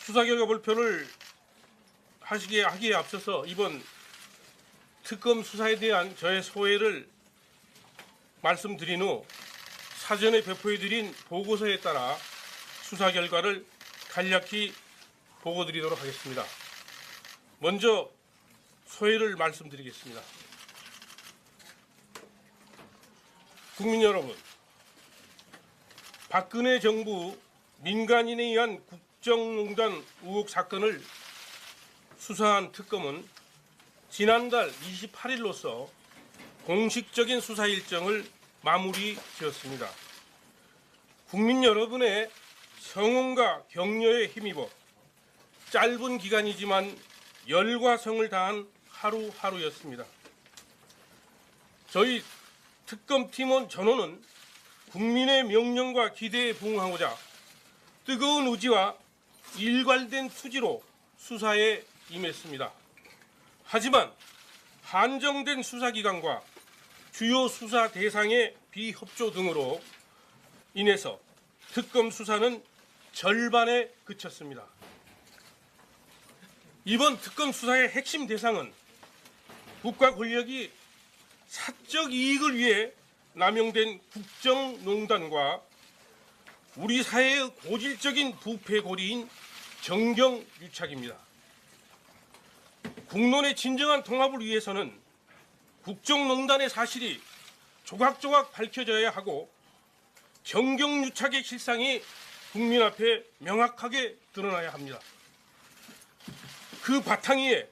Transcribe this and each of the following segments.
수사 결과 발표를 하기에 앞서서 이번 특검 수사에 대한 저의 소회를 말씀드린 후 사전에 배포해드린 보고서에 따라 수사 결과를 간략히 보고드리도록 하겠습니다. 먼저 소회를 말씀드리겠습니다. 국민 여러분, 박근혜 정부 민간인에 의한 국정농단 의혹 사건을 수사한 특검은 지난달 28일로서 공식적인 수사 일정을 마무리 지었습니다. 국민 여러분의 성원과 격려에 힘입어 짧은 기간이지만 열과 성을 다한 하루하루였습니다. 저희 특검팀원 전원은 국민의 명령과 기대에 부응하고자 뜨거운 의지와 일관된 투지로 수사에 임했습니다. 하지만 한정된 수사기관과 주요 수사 대상의 비협조 등으로 인해서 특검 수사는 절반에 그쳤습니다. 이번 특검 수사의 핵심 대상은 국가 권력이 사적 이익을 위해 남용된 국정농단과 우리 사회의 고질적인 부패 고리인 정경유착입니다. 국론의 진정한 통합을 위해서는 국정농단의 사실이 조각조각 밝혀져야 하고 정경유착의 실상이 국민 앞에 명확하게 드러나야 합니다. 그 바탕 위에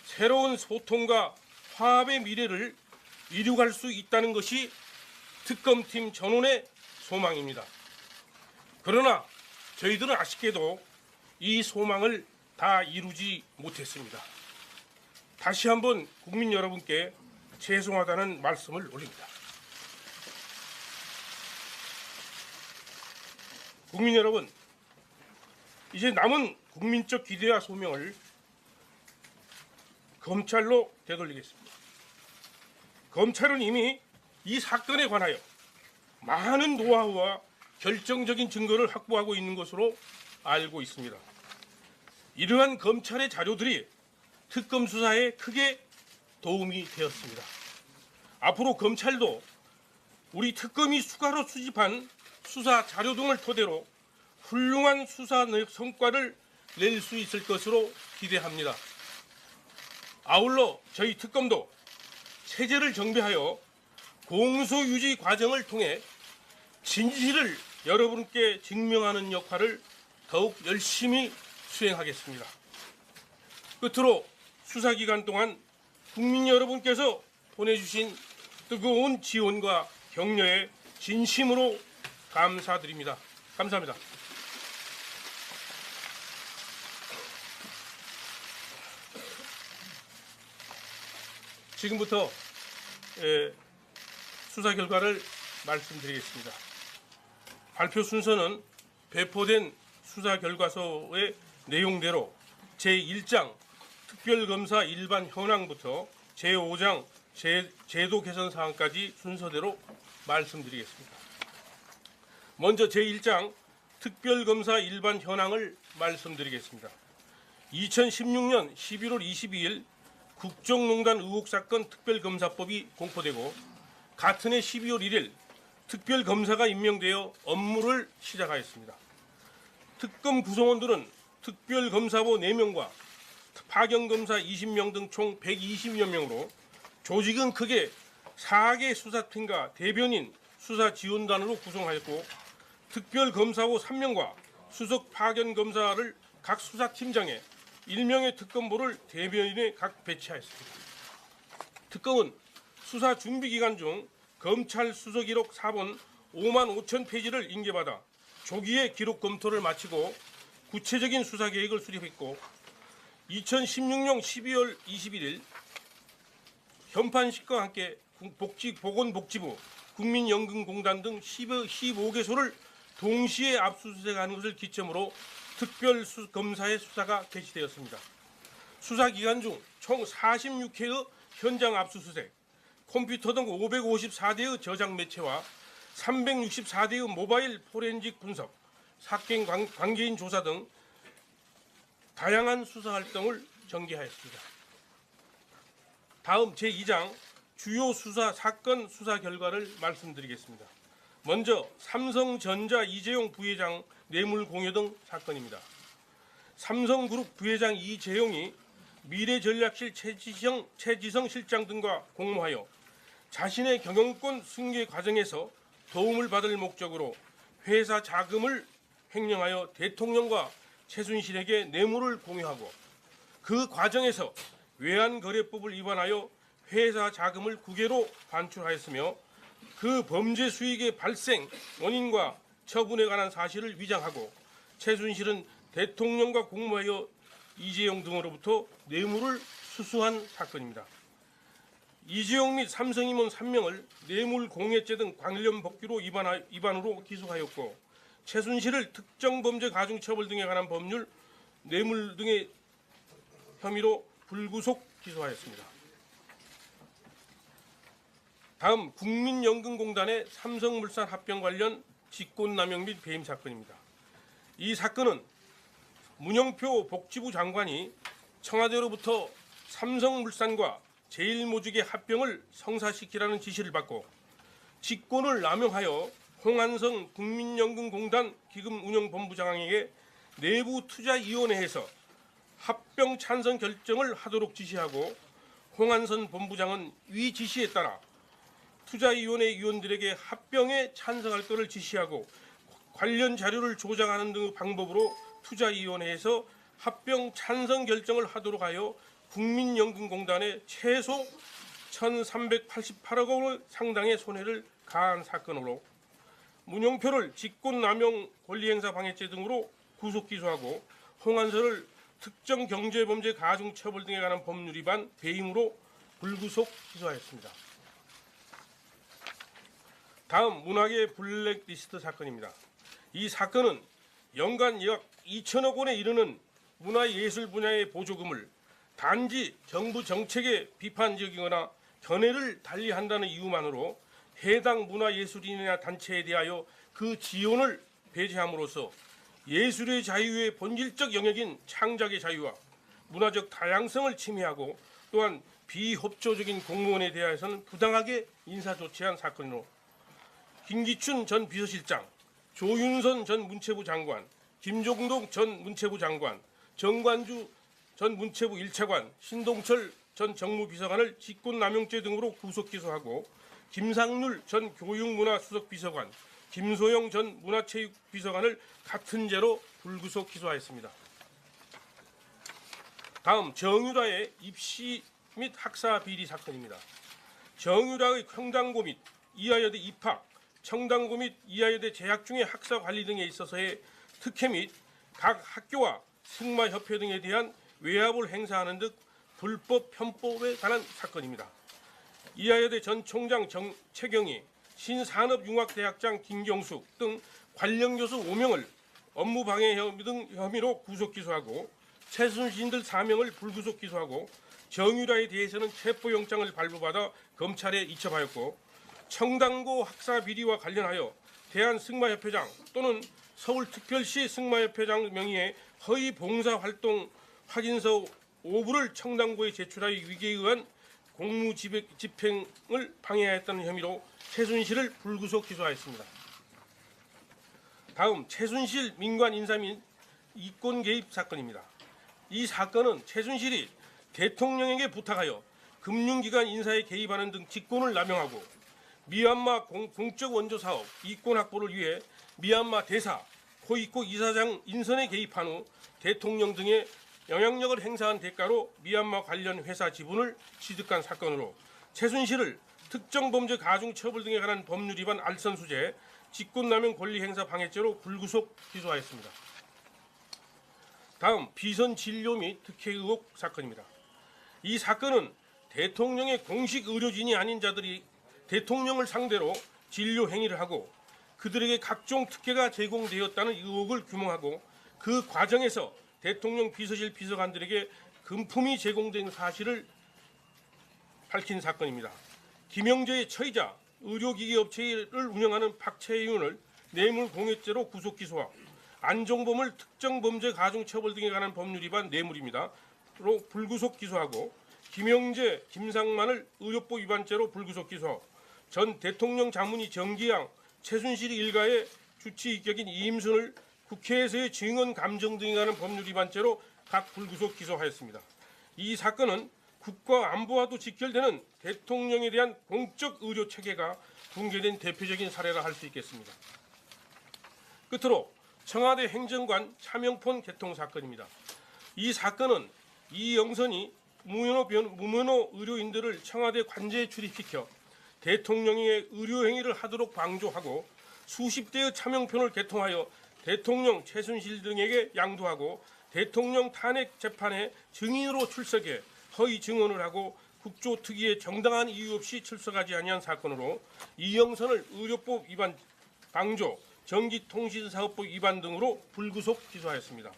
새로운 소통과 화합의 미래를 이루갈 수 있다는 것이 특검팀 전원의 소망입니다. 그러나 저희들은 아쉽게도 이 소망을 다 이루지 못했습니다. 다시 한번 국민 여러분께 죄송하다는 말씀을 올립니다. 국민 여러분, 이제 남은 국민적 기대와 소명을 검찰로 되돌리겠습니다. 검찰은 이미 이 사건에 관하여 많은 노하우와 결정적인 증거를 확보하고 있는 것으로 알고 있습니다. 이러한 검찰의 자료들이 특검 수사에 크게 도움이 되었습니다. 앞으로 검찰도 우리 특검이 추가로 수집한 수사 자료 등을 토대로 훌륭한 수사 성과를 낼 수 있을 것으로 기대합니다. 아울러 저희 특검도 체제를 정비하여 공소유지 과정을 통해 진실을 여러분께 증명하는 역할을 더욱 열심히 수행하겠습니다. 끝으로 수사기간 동안 국민 여러분께서 보내주신 뜨거운 지원과 격려에 진심으로 감사드립니다. 감사합니다. 지금부터 수사 결과를 말씀드리겠습니다. 발표 순서는 배포된 수사 결과서의 내용대로 제1장 특별검사 일반 현황부터 제5장 제도 개선 사항까지 순서대로 말씀드리겠습니다. 먼저 제1장 특별검사 일반 현황을 말씀드리겠습니다. 2016년 11월 22일 국정농단 의혹 사건 특별검사법이 공포되고 같은 해 12월 1일 특별검사가 임명되어 업무를 시작하였습니다. 특검 구성원들은 특별검사보 4명과 파견검사 20명 등 총 120여 명으로 조직은 크게 4개 수사팀과 대변인 수사지원단으로 구성하였고 특별검사보 3명과 수석 파견검사를 각 수사팀장에 1명의 특검보를 대변인에 각 배치하였습니다. 특검은 수사 준비 기간 중 검찰 수사기록 4본 5만 5천 페이지를 인계받아 조기에 기록 검토를 마치고 구체적인 수사 계획을 수립했고 2016년 12월 21일 현판식과 함께 보건복지부, 국민연금공단 등 15개소를 동시에 압수수색하는 것을 기점으로 특별검사의 수사가 개시되었습니다. 수사 기간 중 총 46회의 현장 압수수색, 컴퓨터 등 554대의 저장 매체와 364대의 모바일 포렌식 분석, 사건 관계인 조사 등 다양한 수사 활동을 전개하였습니다. 다음 제2장 주요 수사 사건 수사 결과를 말씀드리겠습니다. 먼저 삼성전자 이재용 부회장 뇌물 공여 등 사건입니다. 삼성그룹 부회장 이재용이 미래전략실 최지성 실장 등과 공모하여 자신의 경영권 승계 과정에서 도움을 받을 목적으로 회사 자금을 횡령하여 대통령과 최순실에게 뇌물을 공유하고 그 과정에서 외환거래법을 위반하여 회사 자금을 국외로 반출하였으며 그 범죄 수익의 발생 원인과 처분에 관한 사실을 위장하고 최순실은 대통령과 공모하여 이재용 등으로부터 뇌물을 수수한 사건입니다. 이재용 및 삼성 임원 3명을 뇌물 공여죄 등 관련 법규로 위반으로 기소하였고 최순실을 특정범죄 가중처벌 등에 관한 법률 뇌물 등의 혐의로 불구속 기소하였습니다. 다음 국민연금공단의 삼성물산 합병 관련 직권남용 및 배임 사건입니다. 이 사건은 문영표 복지부 장관이 청와대로부터 삼성물산과 제일모직의 합병을 성사시키라는 지시를 받고 직권을 남용하여 홍한성 국민연금공단 기금운영본부장에게 내부투자위원회에서 합병 찬성 결정을 하도록 지시하고 홍한선 본부장은 위 지시에 따라 투자위원회 위원들에게 합병에 찬성할 것을 지시하고 관련 자료를 조작하는 등의 방법으로 투자위원회에서 합병 찬성 결정을 하도록 하여 국민연금공단에 최소 1,388억 원 상당의 손해를 가한 사건으로 문용표를 직권남용 권리행사 방해죄 등으로 구속 기소하고 홍한선을 특정 경제범죄 가중처벌 등에 관한 법률 위반 배임으로 불구속 기소하였습니다. 다음 문화계 블랙리스트 사건입니다. 이 사건은 연간 약 2천억 원에 이르는 문화예술 분야의 보조금을 단지 정부 정책에 비판적이거나 견해를 달리한다는 이유만으로 해당 문화예술인이나 단체에 대하여 그 지원을 배제함으로써 예술의 자유의 본질적 영역인 창작의 자유와 문화적 다양성을 침해하고 또한 비협조적인 공무원에 대해서는 부당하게 인사조치한 사건으로 김기춘 전 비서실장, 조윤선 전 문체부 장관, 김종동 전 문체부 장관, 정관주 전 문체부 1차관, 신동철 전 정무비서관을 직권남용죄 등으로 구속 기소하고 김상률 전 교육문화수석비서관, 김소영 전 문화체육비서관을 같은 죄로 불구속 기소하였습니다. 다음 정유라의 입시 및 학사 비리 사건입니다. 정유라의 청당고 및 이하여대 입학, 청당고 및 이하여대 재학 중의 학사 관리 등에 있어서의 특혜 및 각 학교와 승마협회 등에 대한 외압을 행사하는 등 불법 편법에 관한 사건입니다. 이하여대 전 총장 최경희, 신산업융합대학장 김경숙 등 관련 교수 5명을 업무방해 혐의 등 혐의로 구속 기소하고 최순실 4명을 불구속 기소하고 정유라에 대해서는 체포영장을 발부받아 검찰에 이첩하였고 청당고 학사 비리와 관련하여 대한승마협회장 또는 서울특별시 승마협회장 명의의 허위 봉사활동 확인서 5부를 청당고에 제출하여 위계에 의한 공무집행을 방해하였다는 혐의로 최순실을 불구속 기소하였습니다. 다음 최순실 민관 인사 및 이권 개입 사건입니다. 이 사건은 최순실이 대통령에게 부탁하여 금융기관 인사에 개입하는 등 직권을 남용하고 미얀마 공적 원조 사업 이권 확보를 위해 미얀마 대사, 코이코 이사장 인선에 개입한 후 대통령 등의 영향력을 행사한 대가로 미얀마 관련 회사 지분을 취득한 사건으로 최순실을 특정범죄 가중처벌 등에 관한 법률 위반 알선수재, 직권남용 권리행사 방해죄로 불구속 기소하였습니다. 다음 비선 진료 및 특혜 의혹 사건입니다. 이 사건은 대통령의 공식 의료진이 아닌 자들이 대통령을 상대로 진료 행위를 하고 그들에게 각종 특혜가 제공되었다는 의혹을 규명하고 그 과정에서 대통령 비서실 비서관들에게 금품이 제공된 사실을 밝힌 사건입니다. 김영재의 처이자 의료기기 업체를 운영하는 박채윤을 뇌물 공여죄로 구속 기소하고 안종범을 특정범죄 가중처벌 등에 관한 법률 위반 뇌물입니다. 로 불구속 기소하고 김영재, 김상만을 의료법 위반죄로 불구속 기소. 전 대통령 자문위 정기양, 최순실 일가의 주치 입격인 이임순을 국회에서의 증언 감정 등에 관한 법률 위반죄로 각 불구속 기소하였습니다. 이 사건은 국가 안보와도 직결되는 대통령에 대한 공적 의료 체계가 붕괴된 대표적인 사례라 할 수 있겠습니다. 끝으로 청와대 행정관 차명폰 개통 사건입니다. 이 사건은 이영선이 무면허 의료인들을 청와대 관제에 출입시켜 대통령의 의료 행위를 하도록 방조하고 수십 대의 차명폰을 개통하여 대통령 최순실 등에게 양도하고 대통령 탄핵 재판에 증인으로 출석해 허위 증언을 하고 국조특위에 정당한 이유 없이 출석하지 아니한 사건으로 이영선을 의료법 위반, 방조, 전기통신사업법 위반 등으로 불구속 기소하였습니다.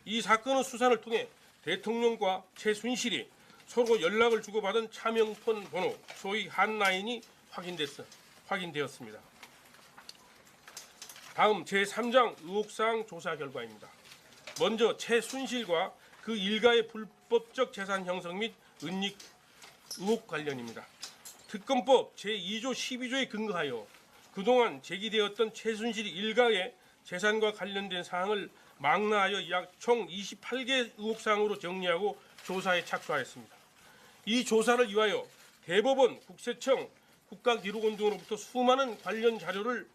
이 사건의 수사를 통해 대통령과 최순실이 서로 연락을 주고받은 차명폰 번호, 소위 한라인이 확인되었습니다. 다음 제3장 의혹사항 조사 결과입니다. 먼저 최순실과 그 일가의 불법적 재산 형성 및 은닉 의혹 관련입니다. 특검법 제2조 12조에 근거하여 그동안 제기되었던 최순실 일가의 재산과 관련된 사항을 망라하여 약 총 28개 의혹사항으로 정리하고 조사에 착수하였습니다. 이 조사를 위하여 대법원, 국세청, 국가기록원 등으로부터 수많은 관련 자료를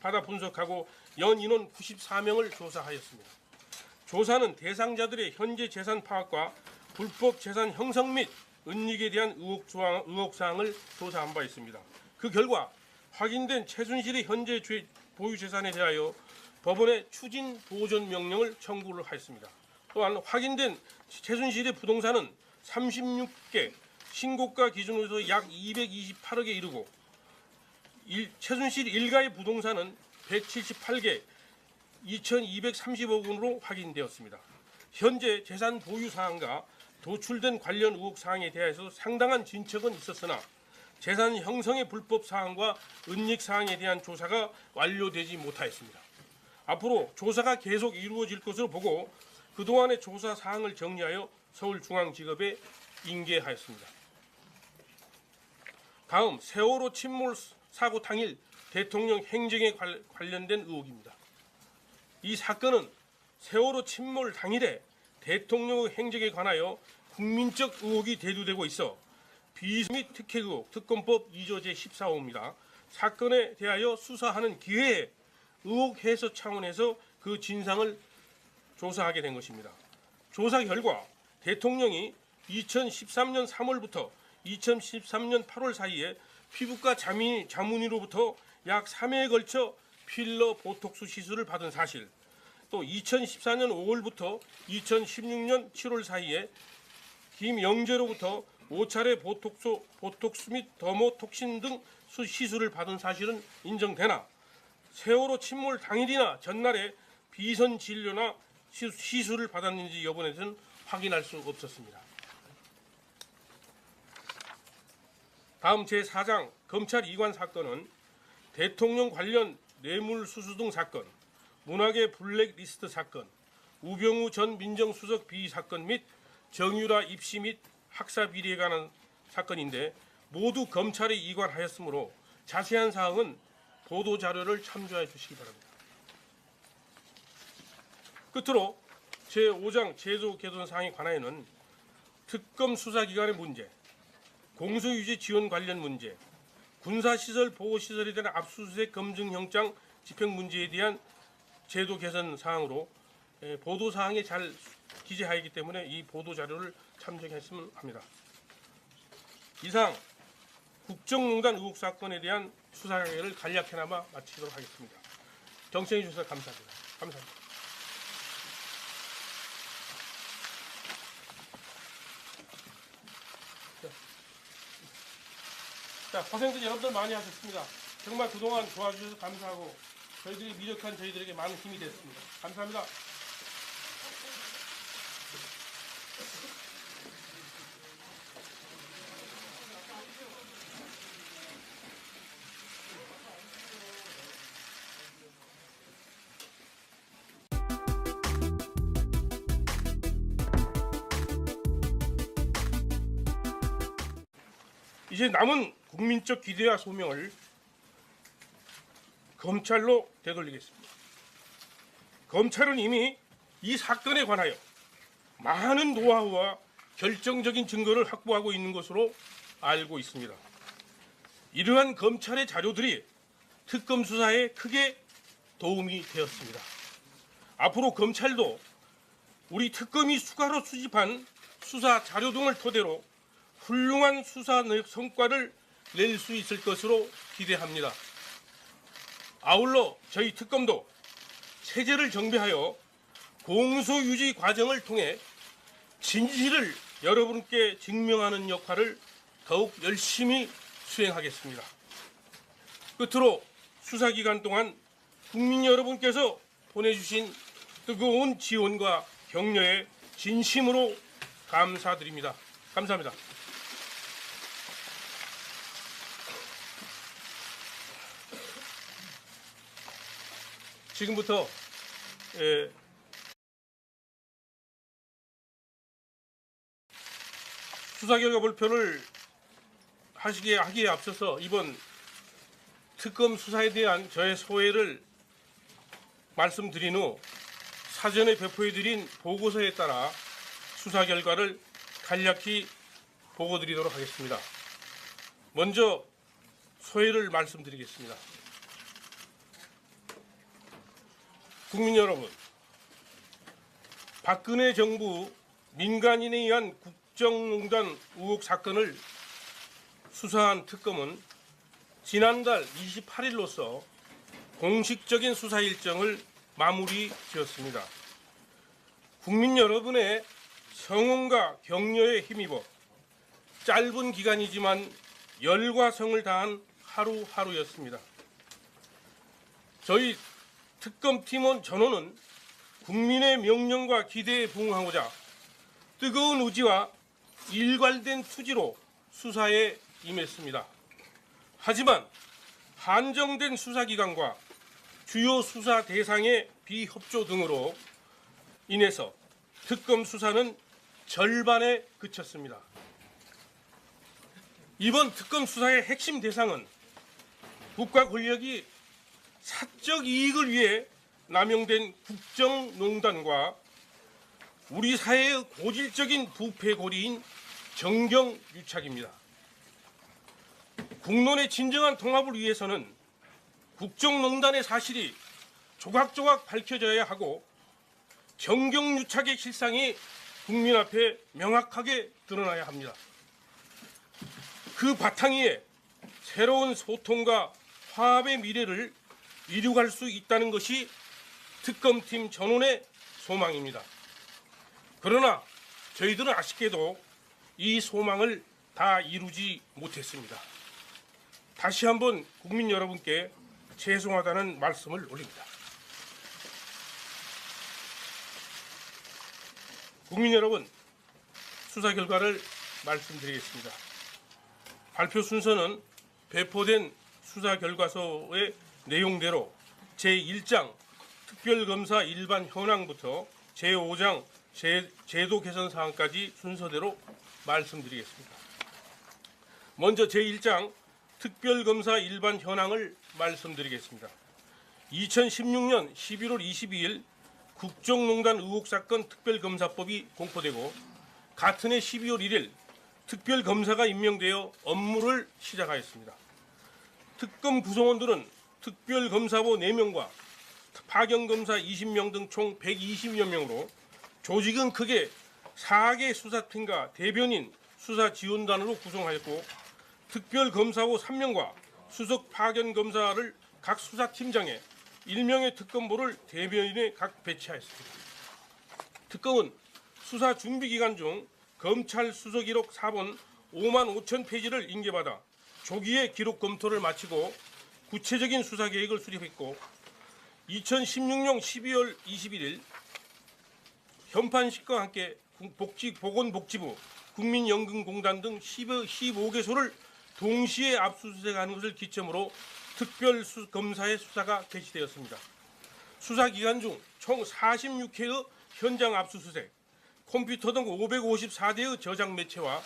받아 분석하고 연 인원 94명을 조사하였습니다. 조사는 대상자들의 현재 재산 파악과 불법 재산 형성 및 은닉에 대한 의혹사항을 조사한 바 있습니다. 그 결과 확인된 최순실의 현재 보유 재산에 대하여 법원에 추진 보존 명령을 청구를 하였습니다. 또한 확인된 최순실의 부동산은 36개, 신고가 기준으로서 약 228억에 이르고 최순실 일가의 부동산은 178개, 2,230억 원으로 확인되었습니다. 현재 재산 보유 사항과 도출된 관련 의혹 사항에 대해서 상당한 진척은 있었으나 재산 형성의 불법 사항과 은닉 사항에 대한 조사가 완료되지 못하였습니다. 앞으로 조사가 계속 이루어질 것으로 보고 그동안의 조사 사항을 정리하여 서울중앙지검에 인계하였습니다. 다음 세월호 침몰 사고 당일 대통령 행정에 관련된 의혹입니다. 이 사건은 세월호 침몰 당일에 대통령의 행적에 관하여 국민적 의혹이 대두되고 있어 비위 및 특혜 의혹, 특검법 2조 제14호입니다. 사건에 대하여 수사하는 기회에 의혹 해소 차원에서 그 진상을 조사하게 된 것입니다. 조사 결과 대통령이 2013년 3월부터 2013년 8월 사이에 피부과 자문의로부터 약 3회에 걸쳐 필러 보톡스 시술을 받은 사실, 또 2014년 5월부터 2016년 7월 사이에 김영재로부터 5차례 보톡스 및 더모톡신 등 시술을 받은 사실은 인정되나 세월호 침몰 당일이나 전날에 비선 진료나 시술을 받았는지 여부에 대해서는 확인할 수 없었습니다. 다음 제4장 검찰 이관 사건은 대통령 관련 뇌물수수 등 사건, 문학의 블랙리스트 사건, 우병우 전 민정수석 비위 사건 및 정유라 입시 및 학사 비리에 관한 사건인데 모두 검찰에 이관하였으므로 자세한 사항은 보도자료를 참조해 주시기 바랍니다. 끝으로 제5장 제도 개선 사항에 관하여는 특검 수사기관의 문제, 공소유지 지원 관련 문제, 군사시설 보호시설에 대한 압수수색 검증영장 집행 문제에 대한 제도 개선 사항으로 보도사항에 잘 기재하였기 때문에 이 보도자료를 참조했으면 합니다. 이상 국정농단 의혹 사건에 대한 수사를 간략해나마 마치도록 하겠습니다. 경청해 주셔서 감사합니다. 감사합니다. 자, 고생들 여러분들 많이 하셨습니다. 정말 그동안 도와주셔서 감사하고 저희들이 미력한 저희들에게 많은 힘이 됐습니다. 감사합니다. 이제 남은 국민적 기대와 소명을 검찰로 되돌리겠습니다. 검찰은 이미 이 사건에 관하여 많은 노하우와 결정적인 증거를 확보하고 있는 것으로 알고 있습니다. 이러한 검찰의 자료들이 특검 수사에 크게 도움이 되었습니다. 앞으로 검찰도 우리 특검이 추가로 수집한 수사 자료 등을 토대로 훌륭한 수사 성과를 낼 수 있을 것으로 기대합니다. 아울러 저희 특검도 체제를 정비하여 공소유지 과정을 통해 진실을 여러분께 증명하는 역할을 더욱 열심히 수행하겠습니다. 끝으로 수사기간 동안 국민 여러분께서 보내주신 뜨거운 지원과 격려에 진심으로 감사드립니다. 감사합니다. 지금부터 수사 결과 발표를 하기에 앞서서 이번 특검 수사에 대한 저의 소회를 말씀드린 후 사전에 배포해드린 보고서에 따라 수사 결과를 간략히 보고드리도록 하겠습니다. 먼저 소회를 말씀드리겠습니다. 국민 여러분, 박근혜 정부 민간인에 의한 국정농단 의혹 사건을 수사한 특검은 지난달 28일로서 공식적인 수사 일정을 마무리 지었습니다. 국민 여러분의 성원과 격려에 힘입어 짧은 기간이지만 열과 성을 다한 하루하루였습니다. 저희 특검팀원 전원은 국민의 명령과 기대에 부응하고자 뜨거운 의지와 일관된 투지로 수사에 임했습니다. 하지만 한정된 수사기관과 주요 수사 대상의 비협조 등으로 인해서 특검 수사는 절반에 그쳤습니다. 이번 특검 수사의 핵심 대상은 국가 권력이 사적 이익을 위해 남용된 국정농단과 우리 사회의 고질적인 부패 고리인 정경유착입니다. 국론의 진정한 통합을 위해서는 국정농단의 사실이 조각조각 밝혀져야 하고 정경유착의 실상이 국민 앞에 명확하게 드러나야 합니다. 그 바탕 위에 새로운 소통과 화합의 미래를 이루갈 수 있다는 것이 특검팀 전원의 소망입니다. 그러나 저희들은 아쉽게도 이 소망을 다 이루지 못했습니다. 다시 한번 국민 여러분께 죄송하다는 말씀을 올립니다. 국민 여러분, 수사 결과를 말씀드리겠습니다. 발표 순서는 배포된 수사 결과서의 내용대로 제1장 특별검사 일반 현황부터 제5장 제도 개선 사항까지 순서대로 말씀드리겠습니다. 먼저 제1장 특별검사 일반 현황을 말씀드리겠습니다. 2016년 11월 22일 국정농단 의혹 사건 특별검사법이 공포되고 같은 해 12월 1일 특별검사가 임명되어 업무를 시작하였습니다. 특검 구성원들은 특별검사보 4명과 파견검사 20명 등 총 120여 명으로 조직은 크게 4개 수사팀과 대변인 수사지원단으로 구성하였고 특별검사보 3명과 수석 파견검사를 각 수사팀장에 1명의 특검보를 대변인에 각 배치하였습니다. 특검은 수사 준비 기간 중 검찰 수사기록 4본 5만 5천 페이지를 인계받아 조기에 기록 검토를 마치고 구체적인 수사 계획을 수립했고 2016년 12월 21일 현판식과 함께 보건복지부, 국민연금공단 등 15개소를 동시에 압수수색하는 것을 기점으로 특별검사의 수사가 개시되었습니다. 수사 기간 중 총 46회의 현장 압수수색, 컴퓨터 등 554대의 저장 매체와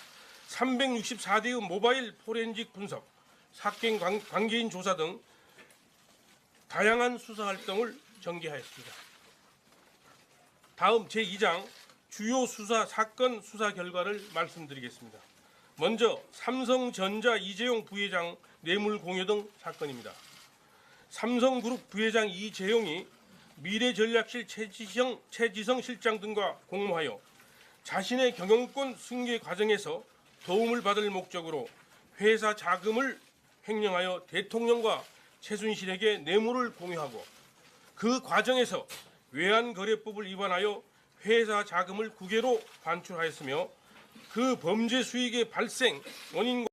364대의 모바일 포렌식 분석, 사건 관계인 조사 등 다양한 수사 활동을 전개하였습니다. 다음 제2장 주요 수사 사건 수사 결과를 말씀드리겠습니다. 먼저 삼성전자 이재용 부회장 뇌물 공여 등 사건입니다. 삼성그룹 부회장 이재용이 미래전략실 최지성 실장 등과 공모하여 자신의 경영권 승계 과정에서 도움을 받을 목적으로 회사 자금을 횡령하여 대통령과 최순실에게 뇌물을 공유하고 그 과정에서 외환거래법을 위반하여 회사 자금을 국외로 반출하였으며 그 범죄 수익의 발생 원인과